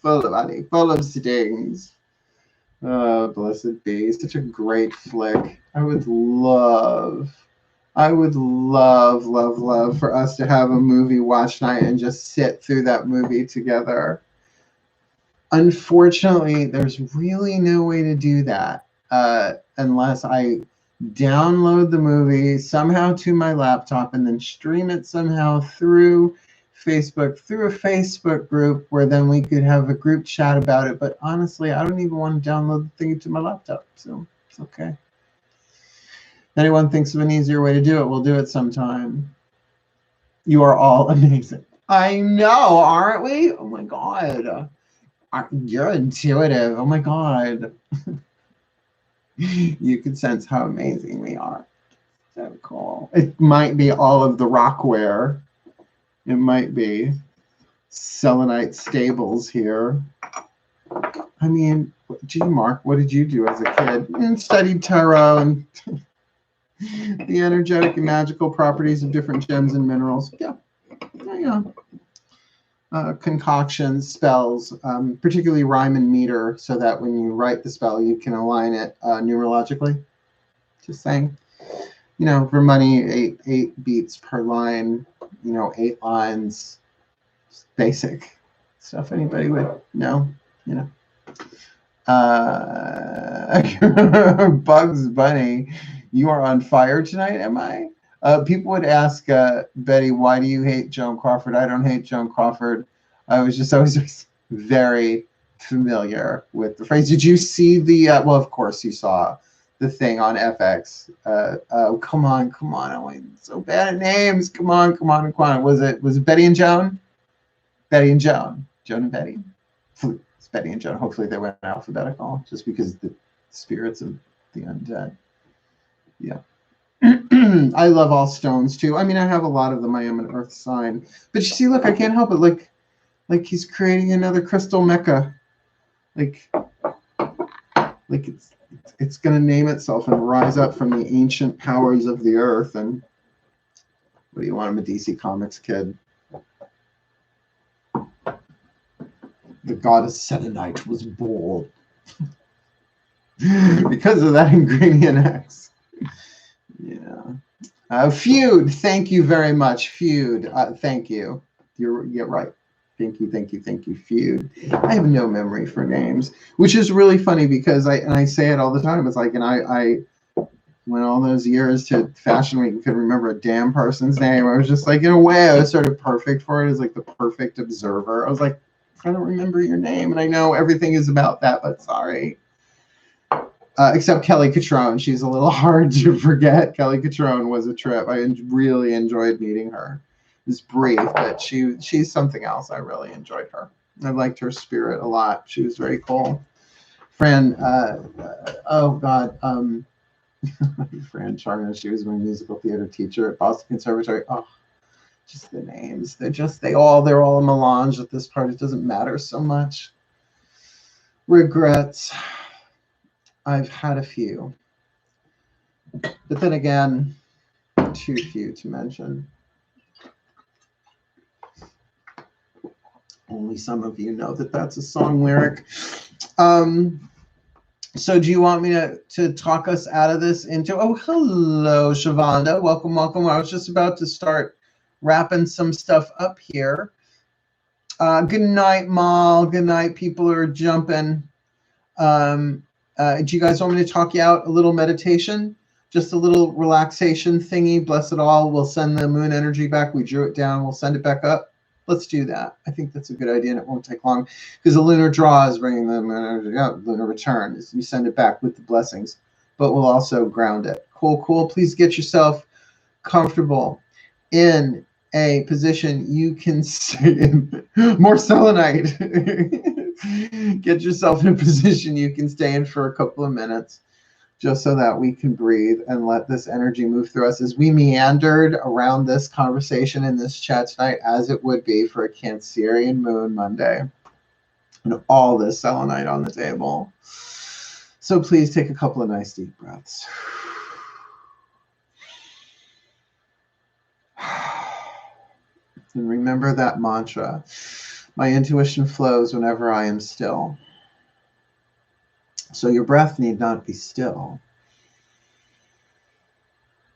Full of honey, full of stings. Oh, blessed be. Such a great flick. I would love, love for us to have a movie watch night and just sit through that movie together. Unfortunately, there's really no way to do that unless I download the movie somehow to my laptop and then stream it somehow through Facebook, through a Facebook group where then we could have a group chat about it. But honestly, I don't even want to download the thing to my laptop, so it's okay. If anyone thinks of an easier way to do it, we'll do it sometime. You are all amazing. I know, aren't we? Oh my God. You're intuitive. Oh my God. You can sense how amazing we are. So cool. It might be all of the Rockware. It might be Selenite Stables here. I mean, gee, Mark, what did you do as a kid? And studied tarot and the energetic and magical properties of different gems and minerals. Yeah. Yeah. Concoctions, spells, particularly rhyme and meter, so that when you write the spell, you can align it numerologically. Just saying. You know, for money, eight beats per line, you know, 8 lines, just basic stuff anybody would know, you know. Bugs Bunny, you are on fire tonight, am I? People would ask Betty, why do you hate Joan Crawford? I don't hate Joan Crawford. I was just always very familiar with the phrase. Did you see the, well, of course you saw the thing on FX. Oh, come on. I'm so bad at names. Come on. Was it Betty and Joan? Betty and Joan. Joan and Betty? It's Betty and Joan. Hopefully they went alphabetical, just because the spirits of the undead. Yeah. I love all stones too. I mean, I have a lot of them. I am an earth sign. But you see, look, I can't help it. Like he's creating another crystal mecca. Like it's going to name itself and rise up from the ancient powers of the earth. And what do you want? I'm a DC Comics kid. The goddess Selenite was born because of that ingredient X. Yeah. Feud. Thank you very much. Feud. Thank you. You're right. Thank you, Feud. I have no memory for names, which is really funny because I say it all the time. It's like, and I went all those years to Fashion Week and couldn't remember a damn person's name. I was just like, in a way, I was sort of perfect for it as like the perfect observer. I was like, I don't remember your name, and I know everything is about that, but sorry. Except Kelly Catrone. She's a little hard to forget. Kelly Catrone was a trip. I really enjoyed meeting her. It was brief, but she's something else. I really enjoyed her. I liked her spirit a lot. She was very cool. Fran, oh God, Fran Charner. She was my musical theater teacher at Boston Conservatory. Oh, just the names. They're all a melange at this part. It doesn't matter so much. Regrets. I've had a few, but then again, too few to mention. Only some of you know that that's a song lyric. So do you want me to talk us out of this into, oh, hello, Shavonda. Welcome. I was just about to start wrapping some stuff up here. Good night, Mal. Good night. People are jumping. Do you guys want me to talk you out a little meditation? Just a little relaxation thingy. Bless it all. We'll send the moon energy back. We drew it down. We'll send it back up. Let's do that. I think that's a good idea, and it won't take long because the lunar draw is bringing the moon energy out. Lunar return. You send it back with the blessings, but we'll also ground it. Cool. Please get yourself comfortable in a position you can stay in. More selenite. Get yourself in a position you can stay in for a couple of minutes, just so that we can breathe and let this energy move through us as we meandered around this conversation in this chat tonight, as it would be for a Cancerian moon Monday, and all this selenite on the table. So please take a couple of nice deep breaths. And remember that mantra: my intuition flows whenever I am still. So your breath need not be still.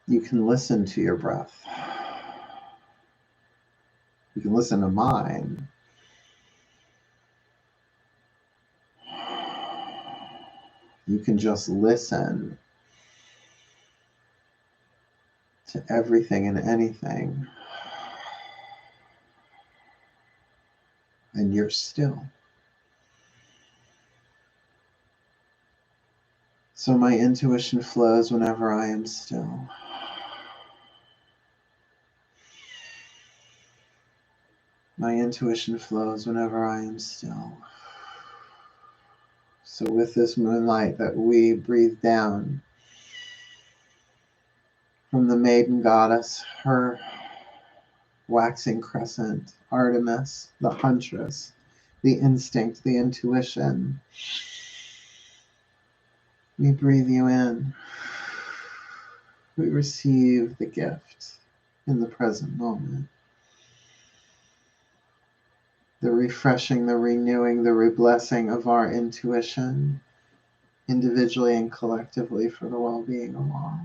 You can listen to your breath. You can listen to mine. You can just listen to everything and anything. And you're still. So my intuition flows whenever I am still. My intuition flows whenever I am still. So with this moonlight that we breathe down from the maiden goddess, her waxing crescent, Artemis, the huntress, the instinct, the intuition, we breathe you in. We receive the gift in the present moment. The refreshing, the renewing, the reblessing of our intuition, individually and collectively, for the well-being of all.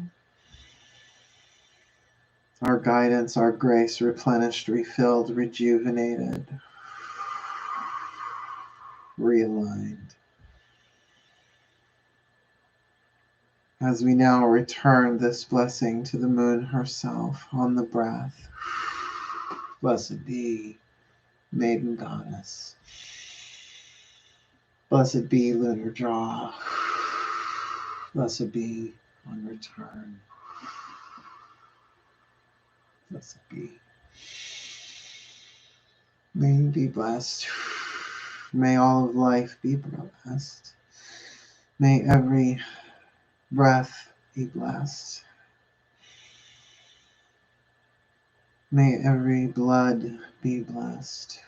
Our guidance, our grace, replenished, refilled, rejuvenated, realigned. As we now return this blessing to the moon herself on the breath. Blessed be maiden goddess. Blessed be lunar draw. Blessed be on return. Blessed be. May you be blessed. May all of life be blessed. May every breath be blessed. May every blood be blessed.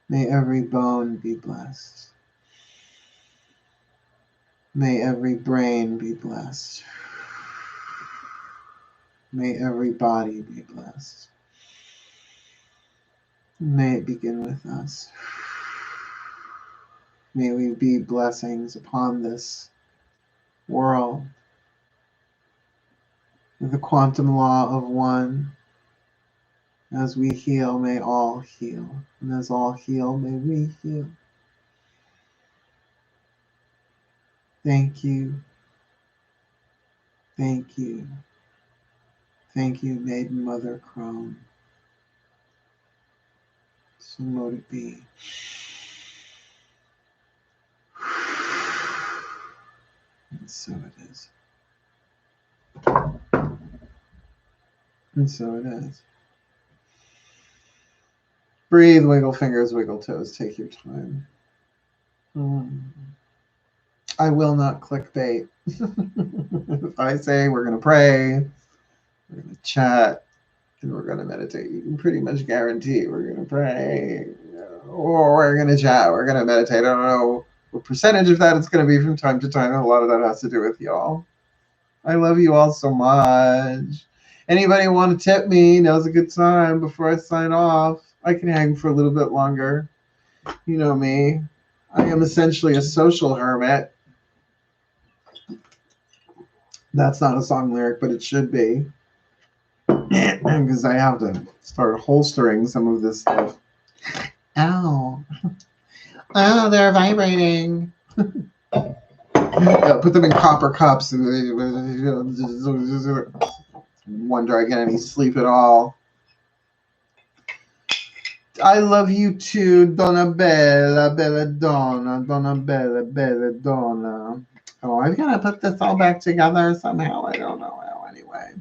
May every bone be blessed. May every brain be blessed. May every body be blessed. May it begin with us. May we be blessings upon this world. With the quantum law of one, as we heal, may all heal. And as all heal, may we heal. Thank you. Thank you. Thank you, Maiden Mother Crone. So mote it be. And so it is. And so it is. Breathe, wiggle fingers, wiggle toes. Take your time. I will not clickbait. If I say we're going to pray, we're going to chat, and we're going to meditate, you can pretty much guarantee we're going to pray, or we're going to chat, we're going to meditate. I don't know what percentage of that it's going to be from time to time, and a lot of that has to do with y'all. I love you all so much. Anybody want to tip me? Now's a good time before I sign off. I can hang for a little bit longer. You know me. I am essentially a social hermit. That's not a song lyric, but it should be. Because I have to start holstering some of this stuff. Ow. Oh, they're vibrating. Yeah, put them in copper cups. Wonder I get any sleep at all. I love you too, Donna Bella, Bella Donna, Donna Bella, Bella Donna. Oh, I'm going to put this all back together somehow. I don't know how anyway.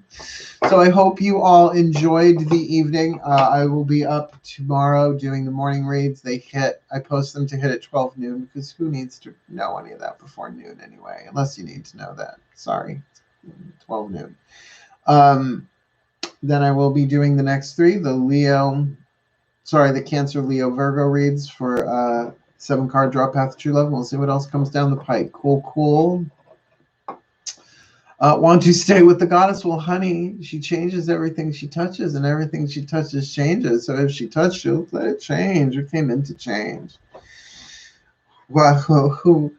So I hope you all enjoyed the evening. I will be up tomorrow doing the morning reads. I post them to hit at 12 noon because who needs to know any of that before noon anyway, unless you need to know that. Sorry, 12 noon. Then I will be doing the next three, the Cancer, Leo, Virgo reads for 7-card draw path true love. We'll see what else comes down the pike. Cool. Want to stay with the goddess? Well, honey, she changes everything she touches, and everything she touches changes. So if she touched you, let it change. It came in to change. Well, who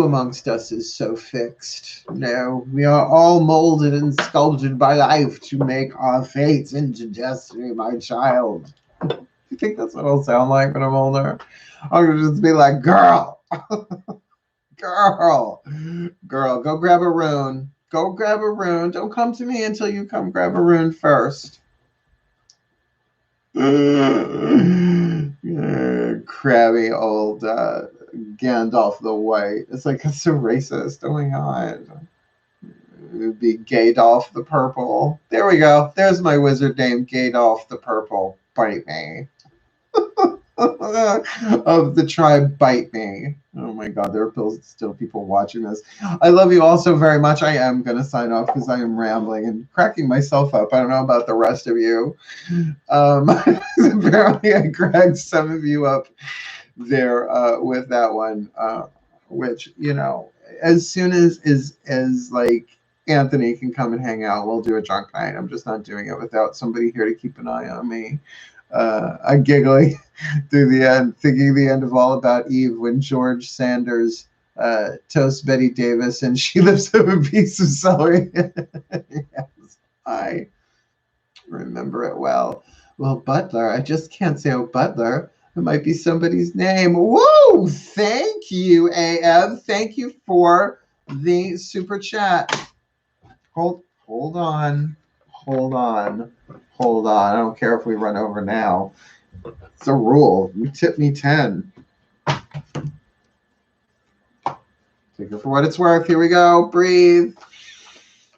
amongst us is so fixed? No, we are all molded and sculpted by life to make our fates into destiny, my child. You think that's what I'll sound like when I'm older? I'm going to just be like, girl, go grab a rune. Go grab a rune. Don't come to me until you come grab a rune first. Crabby old Gandalf the White. It's like, it's so racist. Oh my god. It would be Gaydolf the Purple. There we go. There's my wizard name, Gaydolf the Purple. Bite me. Of the tribe Bite Me. Oh my god, there are still people watching this. I love you all so very much. I am going to sign off because I am rambling and cracking myself up. I don't know about the rest of you. Apparently I cracked some of you up there with that one, which, you know, as soon as like Anthony can come and hang out, we'll do a drunk night. I'm just not doing it without somebody here to keep an eye on me. I'm giggling through the end, thinking the end of All About Eve when George Sanders toasts Betty Davis and she lifts up a piece of celery. Yes, I remember it well. Well, Butler, I just can't say, oh, Butler. It might be somebody's name. Whoa! Thank you, AM. Thank you for the super chat. Hold on. I don't care if we run over now. It's a rule. You tip me 10. Take it for what it's worth. Here we go. Breathe.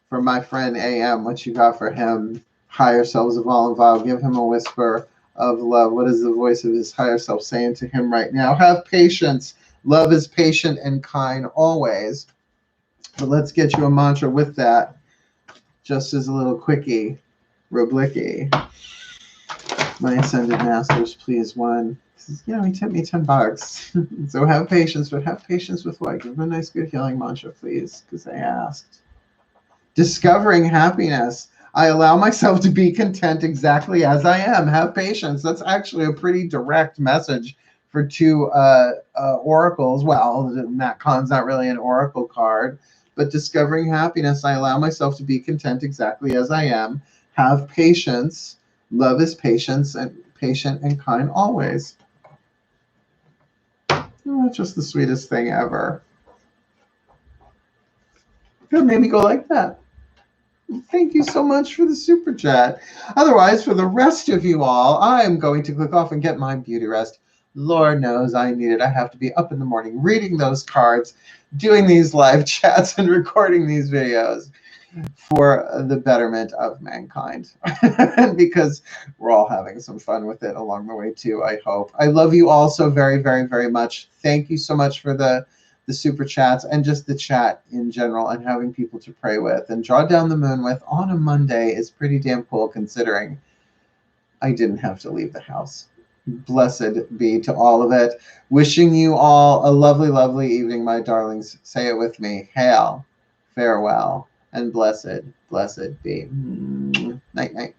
For my friend AM, what you got for him? Higher selves of all involved. Give him a whisper of love. What is the voice of his higher self saying to him right now? Have patience. Love is patient and kind always. But let's get you a mantra with that. Just as a little quickie. Roblicky. My ascended masters, please, one. You know, he tipped me $10. So have patience, but have patience with what? Give him a nice, good healing mantra, please, because I asked. Discovering happiness. I allow myself to be content exactly as I am. Have patience. That's actually a pretty direct message for two oracles. Well, Matt Khan's not really an oracle card, but discovering happiness. I allow myself to be content exactly as I am. Have patience. Love is patience and patient and kind always. Oh, that's just the sweetest thing ever. It made me go like that. Thank you so much for the super chat. Otherwise, for the rest of you all, I'm going to click off and get my beauty rest. Lord knows I need it. I have to be up in the morning reading those cards, doing these live chats, and recording these videos for the betterment of mankind. Because we're all having some fun with it along the way too, I hope. I love you all so very, very, very much. Thank you so much for the super chats and just the chat in general and having people to pray with and draw down the moon with on a Monday is pretty damn cool considering I didn't have to leave the house. Blessed be to all of it. Wishing you all a lovely, lovely evening, my darlings. Say it with me. Hail, farewell, and blessed, blessed be. Night, night.